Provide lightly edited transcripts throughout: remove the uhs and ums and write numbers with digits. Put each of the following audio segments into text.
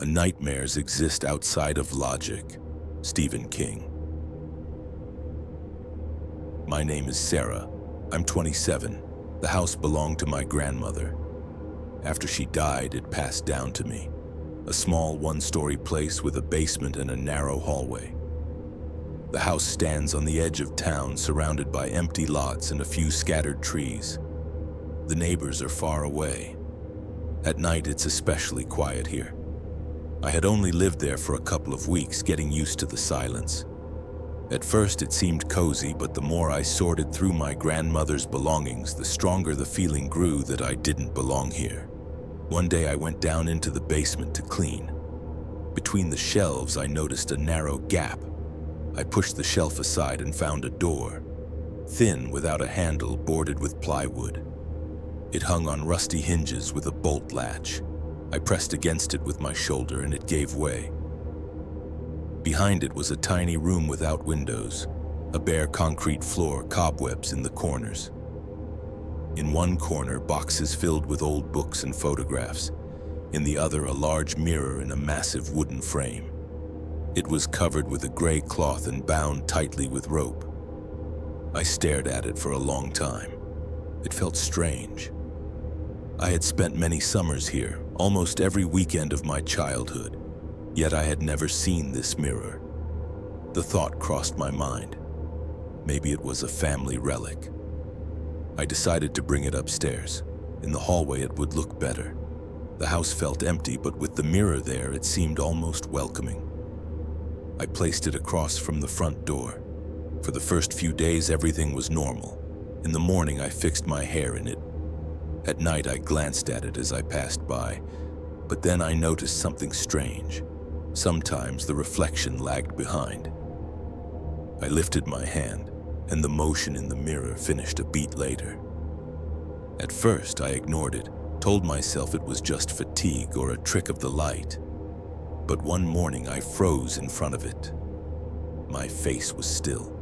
Nightmares exist outside of logic. Stephen King. My name is Sarah. I'm 27. The house belonged to my grandmother. After she died, it passed down to me. A small one-story place with a basement and a narrow hallway. The house stands on the edge of town, surrounded by empty lots and a few scattered trees. The neighbors are far away. At night, it's especially quiet here. I had only lived there for a couple of weeks, getting used to the silence. At first, it seemed cozy, but the more I sorted through my grandmother's belongings, the stronger the feeling grew that I didn't belong here. One day, I went down into the basement to clean. Between the shelves, I noticed a narrow gap. I pushed the shelf aside and found a door, thin without a handle, boarded with plywood. It hung on rusty hinges with a bolt latch. I pressed against it with my shoulder and it gave way. Behind it was a tiny room without windows, a bare concrete floor, cobwebs in the corners. In one corner, boxes filled with old books and photographs. In the other, a large mirror in a massive wooden frame. It was covered with a gray cloth and bound tightly with rope. I stared at it for a long time. It felt strange. I had spent many summers here, almost every weekend of my childhood, yet I had never seen this mirror. The thought crossed my mind. Maybe it was a family relic. I decided to bring it upstairs. In the hallway, it would look better. The house felt empty, but with the mirror there, it seemed almost welcoming. I placed it across from the front door. For the first few days, everything was normal. In the morning, I fixed my hair in it. At night, I glanced at it as I passed by, but then I noticed something strange. Sometimes the reflection lagged behind. I lifted my hand, and the motion in the mirror finished a beat later. At first, I ignored it, told myself it was just fatigue or a trick of the light. But one morning, I froze in front of it. My face was still.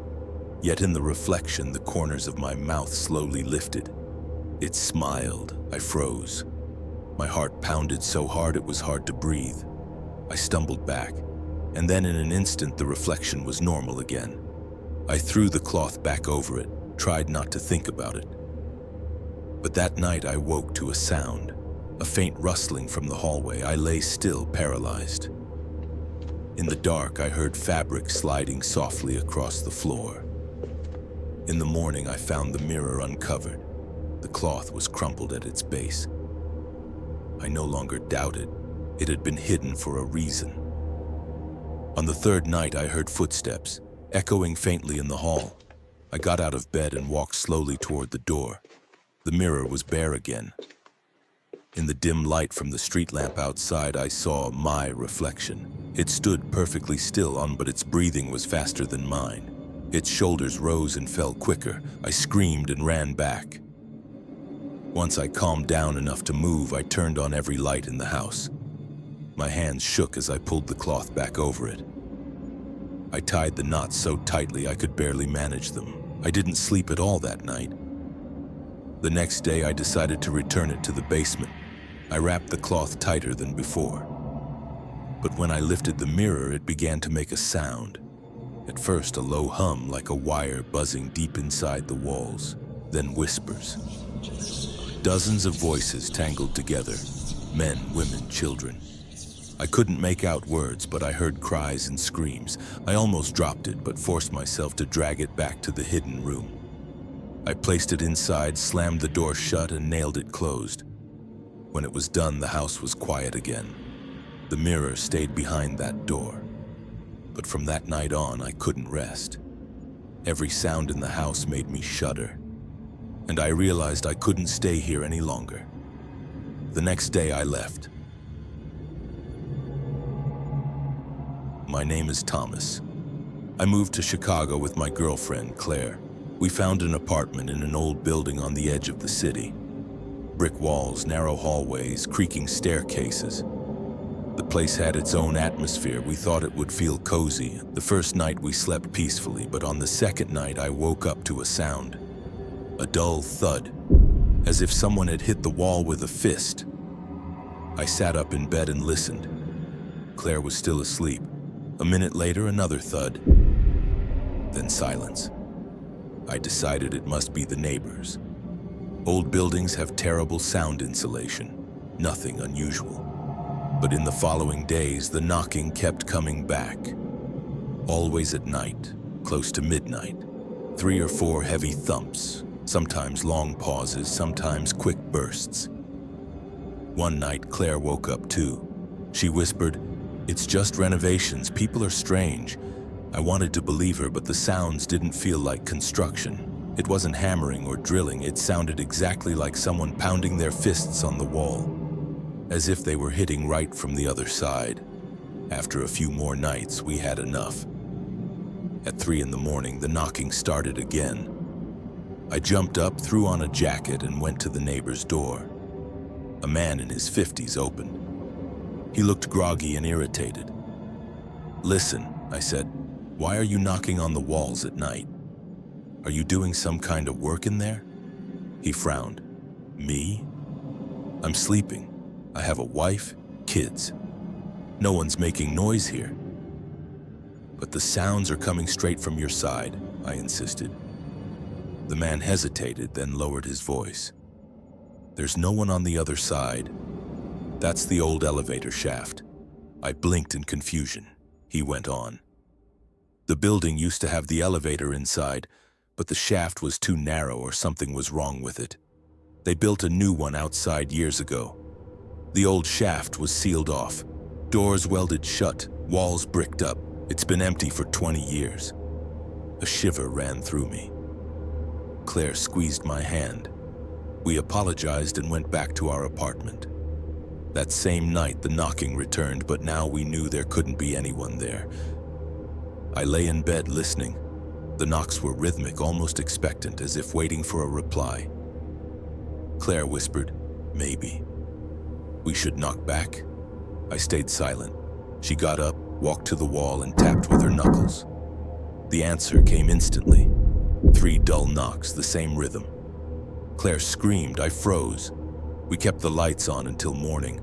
Yet in the reflection, the corners of my mouth slowly lifted. It smiled. I froze. My heart pounded so hard it was hard to breathe. I stumbled back, and then in an instant, the reflection was normal again. I threw the cloth back over it, tried not to think about it. But that night, I woke to a sound, a faint rustling from the hallway. I lay still, paralyzed. In the dark, I heard fabric sliding softly across the floor. In the morning, I found the mirror uncovered. The cloth was crumpled at its base. I no longer doubted. It had been hidden for a reason. On the third night, I heard footsteps, echoing faintly in the hall. I got out of bed and walked slowly toward the door. The mirror was bare again. In the dim light from the street lamp outside, I saw my reflection. It stood perfectly still, but its breathing was faster than mine. Its shoulders rose and fell quicker. I screamed and ran back. Once I calmed down enough to move, I turned on every light in the house. My hands shook as I pulled the cloth back over it. I tied the knots so tightly I could barely manage them. I didn't sleep at all that night. The next day, I decided to return it to the basement. I wrapped the cloth tighter than before. But when I lifted the mirror, it began to make a sound. At first, a low hum like a wire buzzing deep inside the walls, then whispers. Dozens of voices tangled together, men, women, children. I couldn't make out words, but I heard cries and screams. I almost dropped it, but forced myself to drag it back to the hidden room. I placed it inside, slammed the door shut, and nailed it closed. When it was done, the house was quiet again. The mirror stayed behind that door. But from that night on, I couldn't rest. Every sound in the house made me shudder. And I realized I couldn't stay here any longer. The next day, I left. My name is Thomas. I moved to Chicago with my girlfriend, Claire. We found an apartment in an old building on the edge of the city. Brick walls, narrow hallways, creaking staircases. The place had its own atmosphere. We thought it would feel cozy. The first night we slept peacefully, but on the second night I woke up to a sound. A dull thud, as if someone had hit the wall with a fist. I sat up in bed and listened. Claire was still asleep. A minute later, another thud. Then silence. I decided it must be the neighbors. Old buildings have terrible sound insulation. Nothing unusual. But in the following days, the knocking kept coming back. Always at night, close to midnight. 3 or 4 heavy thumps, sometimes long pauses, sometimes quick bursts. One night, Claire woke up too. She whispered, "It's just renovations, people are strange." I wanted to believe her, but the sounds didn't feel like construction. It wasn't hammering or drilling, it sounded exactly like someone pounding their fists on the wall, as if they were hitting right from the other side. After a few more nights, we had enough. At 3 in the morning, the knocking started again. I jumped up, threw on a jacket, and went to the neighbor's door. A man in his 50s opened. He looked groggy and irritated. "Listen," I said, "why are you knocking on the walls at night? Are you doing some kind of work in there?" He frowned. "Me? I'm sleeping. I have a wife, kids. No one's making noise here." "But the sounds are coming straight from your side," I insisted. The man hesitated, then lowered his voice. "There's no one on the other side. That's the old elevator shaft." I blinked in confusion. He went on. "The building used to have the elevator inside, but the shaft was too narrow or something was wrong with it. They built a new one outside years ago. The old shaft was sealed off, doors welded shut, walls bricked up. It's been empty for 20 years. A shiver ran through me. Claire squeezed my hand. We apologized and went back to our apartment. That same night, the knocking returned, but now we knew there couldn't be anyone there. I lay in bed listening. The knocks were rhythmic, almost expectant, as if waiting for a reply. Claire whispered, "Maybe. We should knock back." I stayed silent. She got up, walked to the wall, and tapped with her knuckles. The answer came instantly. 3 dull knocks, the same rhythm. Claire screamed. I froze. We kept the lights on until morning.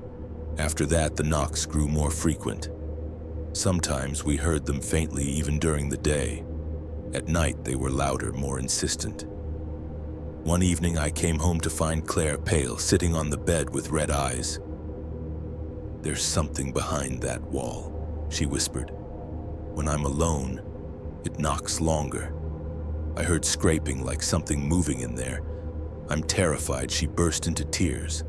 After that, the knocks grew more frequent. Sometimes we heard them faintly even during the day. At night, they were louder, more insistent. One evening, I came home to find Claire pale, sitting on the bed with red eyes. "There's something behind that wall," she whispered. "When I'm alone, it knocks longer." I heard scraping, like something moving in there. I'm terrified. She burst into tears.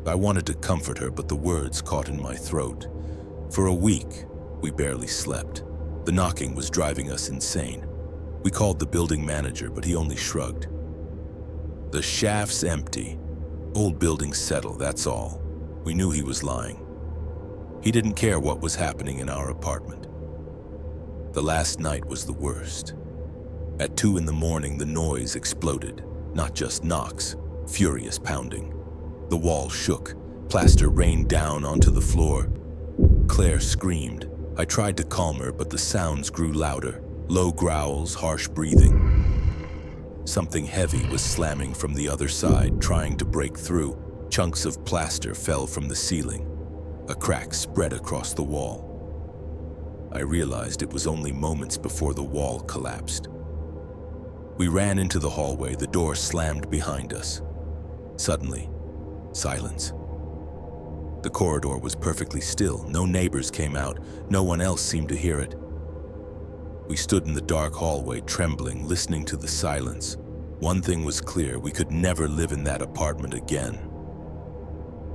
I wanted to comfort her, but the words caught in my throat. For a week, we barely slept. The knocking was driving us insane. We called the building manager, but he only shrugged. "The shaft's empty. Old buildings settle, that's all." We knew he was lying. He didn't care what was happening in our apartment. The last night was the worst. At 2 in the morning, the noise exploded. Not just knocks, furious pounding. The wall shook. Plaster rained down onto the floor. Claire screamed. I tried to calm her, but the sounds grew louder. Low growls, harsh breathing. Something heavy was slamming from the other side, trying to break through. Chunks of plaster fell from the ceiling. A crack spread across the wall. I realized it was only moments before the wall collapsed. We ran into the hallway, the door slammed behind us. Suddenly, silence. The corridor was perfectly still. No neighbors came out. No one else seemed to hear it. We stood in the dark hallway, trembling, listening to the silence. One thing was clear: we could never live in that apartment again.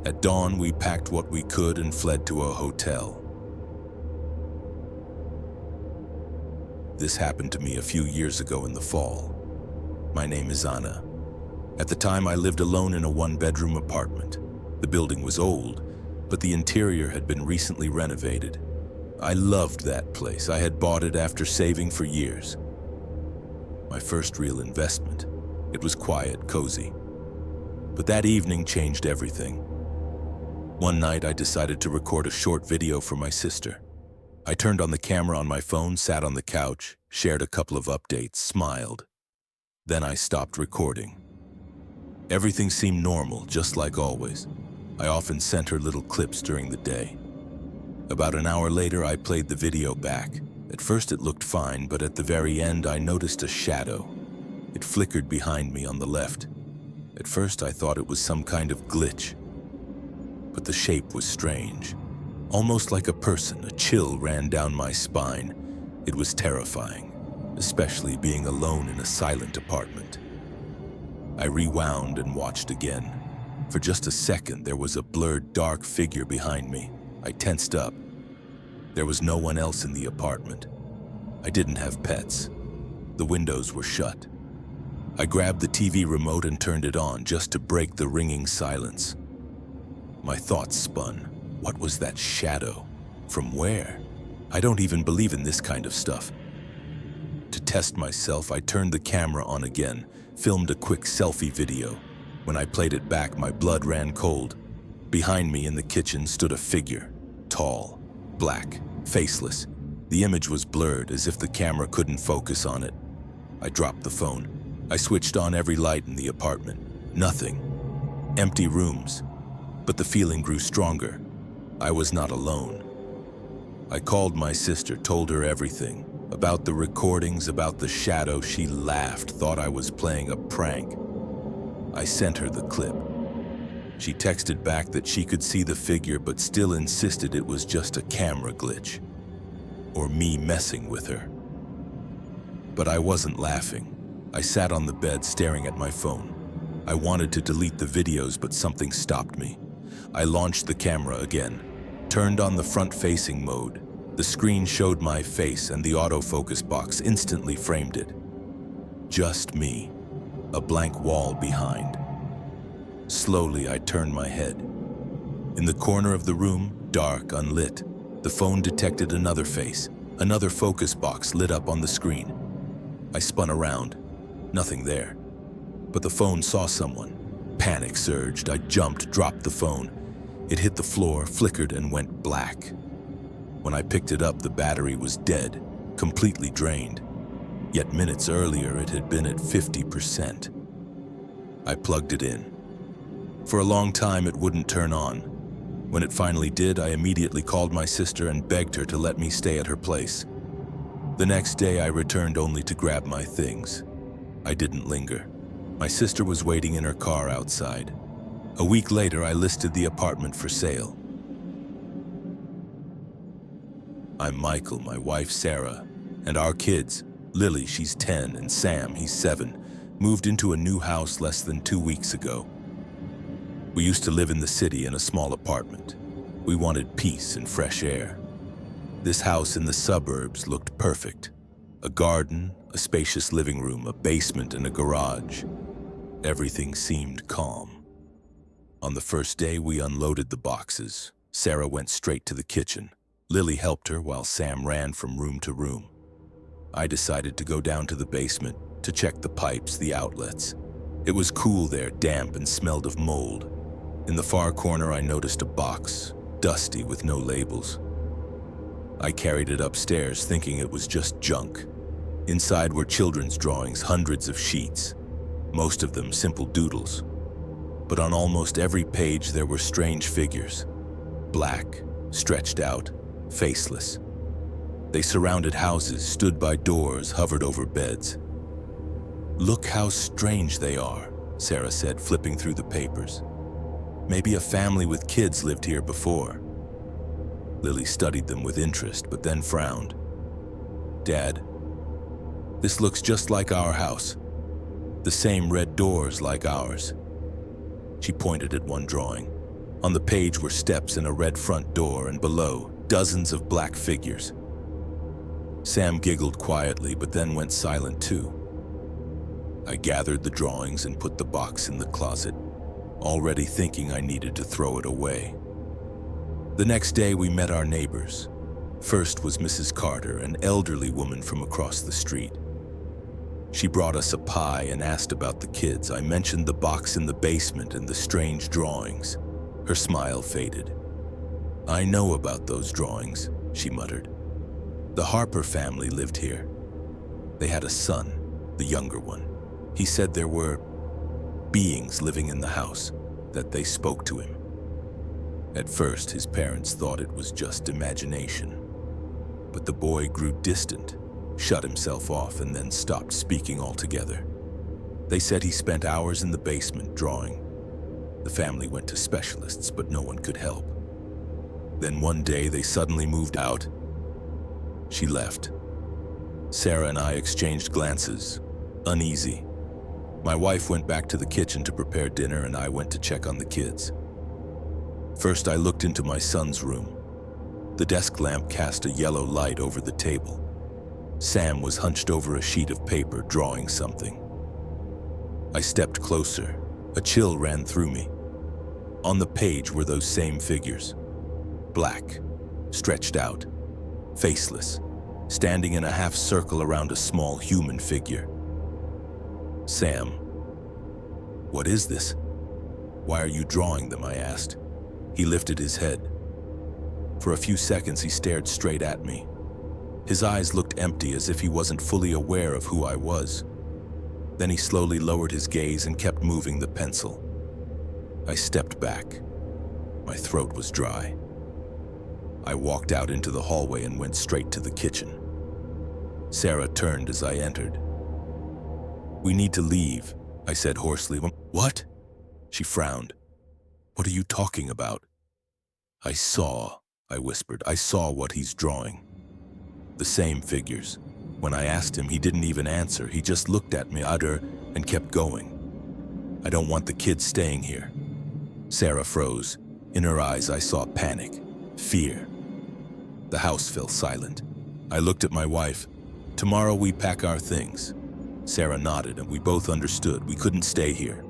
At dawn, we packed what we could and fled to a hotel. This happened to me a few years ago in the fall. My name is Anna. At the time, I lived alone in a 1-bedroom apartment. The building was old, but the interior had been recently renovated. I loved that place. I had bought it after saving for years. My first real investment. It was quiet, cozy. But that evening changed everything. One night, I decided to record a short video for my sister. I turned on the camera on my phone, sat on the couch, shared a couple of updates, smiled. Then I stopped recording. Everything seemed normal, just like always. I often sent her little clips during the day. About an hour later, I played the video back. At first it looked fine, but at the very end I noticed a shadow. It flickered behind me on the left. At first I thought it was some kind of glitch, but the shape was strange. Almost like a person, a chill ran down my spine. It was terrifying, especially being alone in a silent apartment. I rewound and watched again. For just a second, there was a blurred, dark figure behind me. I tensed up. There was no one else in the apartment. I didn't have pets. The windows were shut. I grabbed the TV remote and turned it on just to break the ringing silence. My thoughts spun. What was that shadow? From where? I don't even believe in this kind of stuff. To test myself, I turned the camera on again, filmed a quick selfie video. When I played it back, my blood ran cold. Behind me in the kitchen stood a figure, tall, black, faceless. The image was blurred, as if the camera couldn't focus on it. I dropped the phone. I switched on every light in the apartment. Nothing. Empty rooms. But the feeling grew stronger. I was not alone. I called my sister, told her everything. About the recordings, about the shadow. She laughed, thought I was playing a prank. I sent her the clip. She texted back that she could see the figure, but still insisted it was just a camera glitch, or me messing with her. But I wasn't laughing. I sat on the bed staring at my phone. I wanted to delete the videos, but something stopped me. I launched the camera again, turned on the front-facing mode. The screen showed my face and the autofocus box instantly framed it. Just me, a blank wall behind. Slowly, I turned my head. In the corner of the room, dark, unlit, the phone detected another face. Another focus box lit up on the screen. I spun around. Nothing there. But the phone saw someone. Panic surged. I jumped, dropped the phone. It hit the floor, flickered, and went black. When I picked it up, the battery was dead, completely drained. Yet minutes earlier, it had been at 50%. I plugged it in. For a long time, it wouldn't turn on. When it finally did, I immediately called my sister and begged her to let me stay at her place. The next day, I returned only to grab my things. I didn't linger. My sister was waiting in her car outside. A week later, I listed the apartment for sale. I'm Michael, my wife Sarah, and our kids, Lily, she's 10, and Sam, he's 7, moved into a new house less than 2 weeks ago. We used to live in the city in a small apartment. We wanted peace and fresh air. This house in the suburbs looked perfect. A garden, a spacious living room, a basement, and a garage. Everything seemed calm. On the first day, we unloaded the boxes. Sarah went straight to the kitchen. Lily helped her while Sam ran from room to room. I decided to go down to the basement to check the pipes, the outlets. It was cool there, damp, and smelled of mold. In the far corner, I noticed a box, dusty with no labels. I carried it upstairs, thinking it was just junk. Inside were children's drawings, hundreds of sheets, most of them simple doodles. But on almost every page, there were strange figures. Black, stretched out, faceless. They surrounded houses, stood by doors, hovered over beds. "Look how strange they are," Sarah said, flipping through the papers. "Maybe a family with kids lived here before." Lily studied them with interest, but then frowned. "Dad, this looks just like our house. The same red doors like ours." She pointed at one drawing. On the page were steps and a red front door, and below, dozens of black figures. Sam giggled quietly, but then went silent too. I gathered the drawings and put the box in the closet, already thinking I needed to throw it away. The next day, we met our neighbors. First was Mrs. Carter, an elderly woman from across the street. She brought us a pie and asked about the kids. I mentioned the box in the basement and the strange drawings. Her smile faded. "I know about those drawings," she muttered. "The Harper family lived here. They had a son, the younger one. He said there were beings living in the house, that they spoke to him. At first, his parents thought it was just imagination. But the boy grew distant, shut himself off, and then stopped speaking altogether. They said he spent hours in the basement drawing. The family went to specialists, but no one could help. Then one day, they suddenly moved out. She left. Sarah and I exchanged glances, uneasy. My wife went back to the kitchen to prepare dinner, and I went to check on the kids. First, I looked into my son's room. The desk lamp cast a yellow light over the table. Sam was hunched over a sheet of paper, drawing something. I stepped closer. A chill ran through me. On the page were those same figures. Black, stretched out, faceless, standing in a half circle around a small human figure. Sam, what is this? Why are you drawing them? I asked. He lifted his head. For a few seconds, he stared straight at me. His eyes looked empty, as if he wasn't fully aware of who I was. Then he slowly lowered his gaze and kept moving the pencil. I stepped back. My throat was dry. I walked out into the hallway and went straight to the kitchen. Sarah turned as I entered. "We need to leave," I said hoarsely. "What?" She frowned. "What are you talking about?" I whispered. "I saw what he's drawing. The same figures. When I asked him, he didn't even answer. He just looked at me and kept going. I don't want the kids staying here." Sarah froze. In her eyes, I saw panic, fear. The house fell silent. I looked at my wife. "Tomorrow we pack our things." Sarah nodded, and we both understood we couldn't stay here.